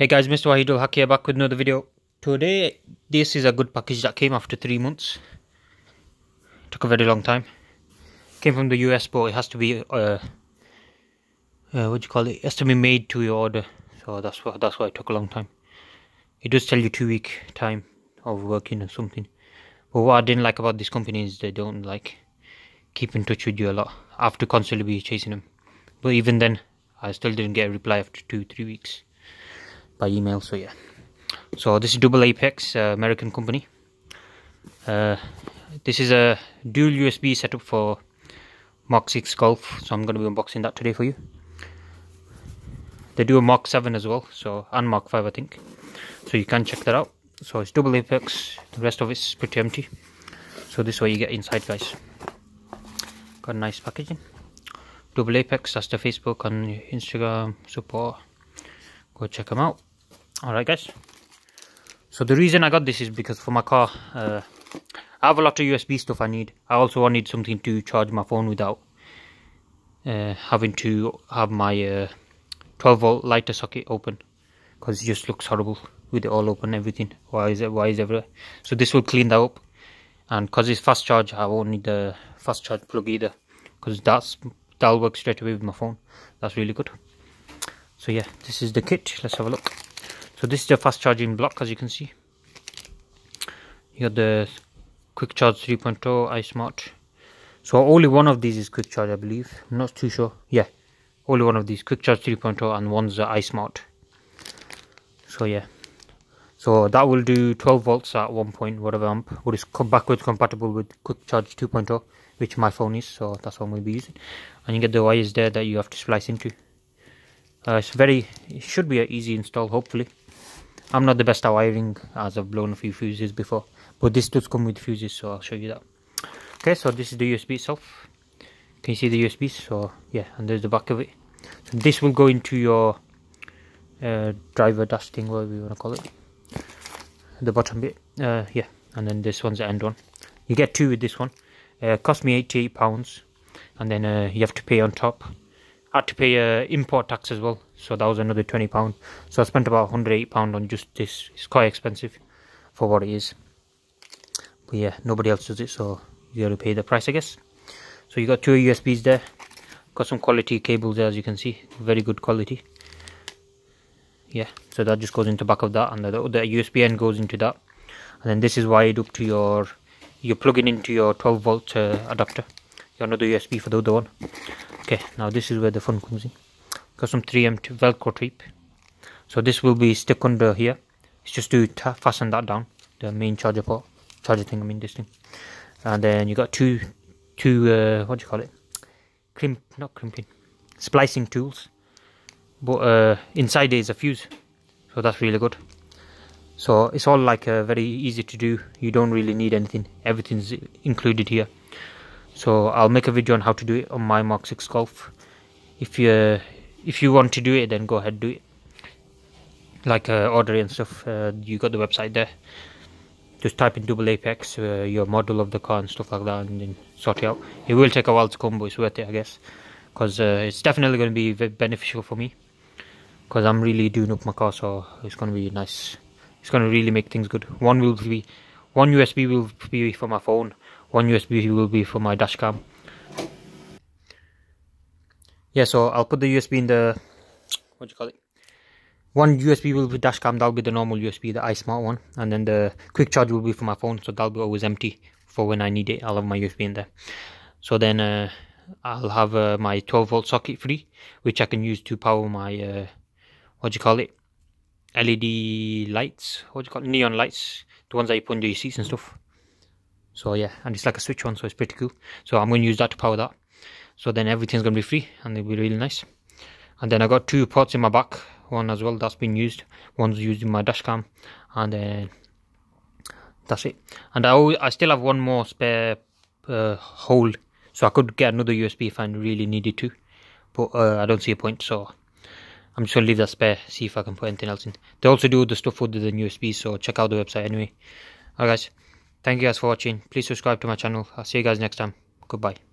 Hey guys, Mr. Wahidul Haq here, back with another video. Today, this is a good package that came after 3 months. Took a very long time. Came from the US, but it has to be what do you call it? It has to be made to your order. So that's why it took a long time. It does tell you 2-week time of working or something. But what I didn't like about this company is they don't like keep in touch with you a lot. I have to constantly be chasing them. But even then, I still didn't get a reply after 2-3 weeks by email. So yeah, so this is Double Apex, American company. This is a dual USB setup for Mark 6 Golf, so I'm going to be unboxing that today for you. They do a Mark 7 as well, so, and Mark 5 I think, so you can check that out. So it's Double Apex, the rest of it's pretty empty. So this is what you get inside, guys. Got a nice packaging. Double Apex, that's the Facebook and Instagram support. Go check them out. Alright guys, so the reason I got this is because for my car, I have a lot of USB stuff I need. I also wanted something to charge my phone without having to have my 12 volt lighter socket open, because it just looks horrible with it all open, everything. Why is everywhere? So this will clean that up, and because it's fast charge, I won't need the fast charge plug either, because that'll work straight away with my phone. That's really good. So yeah, this is the kit. Let's have a look. So this is the fast charging block, as you can see. You got the Quick Charge 3.0 iSmart. So only one of these is Quick Charge, I believe. I'm not too sure. Yeah, only one of these, Quick Charge 3.0, and one's the iSmart. So yeah, so that will do 12 volts at 1 point whatever amp, but it's backwards compatible with Quick Charge 2.0, which my phone is, so that's what we'll be using. And you get the wires there that you have to splice into. It should be an easy install, hopefully. I'm not the best at wiring, as I've blown a few fuses before, but this does come with fuses, so I'll show you that. Okay, so this is the USB itself. Can you see the USB? So yeah, and there's the back of it. So this will go into your driver dash thing, whatever you want to call it, the bottom bit. Yeah, and then this one's the end one. You get two with this one. Cost me £88, and then you have to pay on top. I had to pay import tax as well, so that was another £20. So I spent about £108 on just this. It's quite expensive for what it is, but yeah, nobody else does it, so you gotta pay the price, I guess. So you got two USBs there. Got some quality cables there, as you can see, very good quality. Yeah, so that just goes into the back of that, and the USB end goes into that. And then this is wired up to you're plugging into your 12 volt adapter. You got another USB for the other one. Okay, now this is where the fun comes in. Got some 3M Velcro tape. So this will be stuck under here. It's just to fasten that down, the main charger thing, I mean this thing. And then you got two what do you call it? Not crimping, splicing tools. But inside there is a fuse, so that's really good. So it's all like very easy to do. You don't really need anything. Everything's included here. So I'll make a video on how to do it on my Mark 6 Golf. If you want to do it, then go ahead, do it. Like order it and stuff. You got the website there. Just type in Double Apex, your model of the car and stuff like that, and then sort it out. It will take a while to come, but it's worth it, I guess, because it's definitely going to be very beneficial for me, because I'm really doing up my car, so it's going to be nice. It's going to really make things good. One USB will be for my phone, one USB will be for my dash cam. Yeah, so I'll put the USB in the, what do you call it? One USB will be dash cam, that'll be the normal USB, the iSmart one, and then the quick charge will be for my phone, so that'll be always empty for when I need it. I'll have my USB in there. So then I'll have my 12 volt socket free, which I can use to power my what do you call it, LED lights, what do you call it, neon lights, the ones that you put under your seats and stuff. So yeah, and it's like a switch one, so it's pretty cool. So I'm going to use that to power that. So then everything's going to be free, and it'll be really nice. And then I got two ports in my back, one as well that's been used. One's used in my dash cam, and then that's it. And I still have one more spare hole, so I could get another USB if I really needed to, but I don't see a point, so I'm just going to leave that spare, see if I can put anything else in. They also do the stuff other than USB, so check out the website anyway. Alright guys, thank you guys for watching. Please subscribe to my channel. I'll see you guys next time. Goodbye.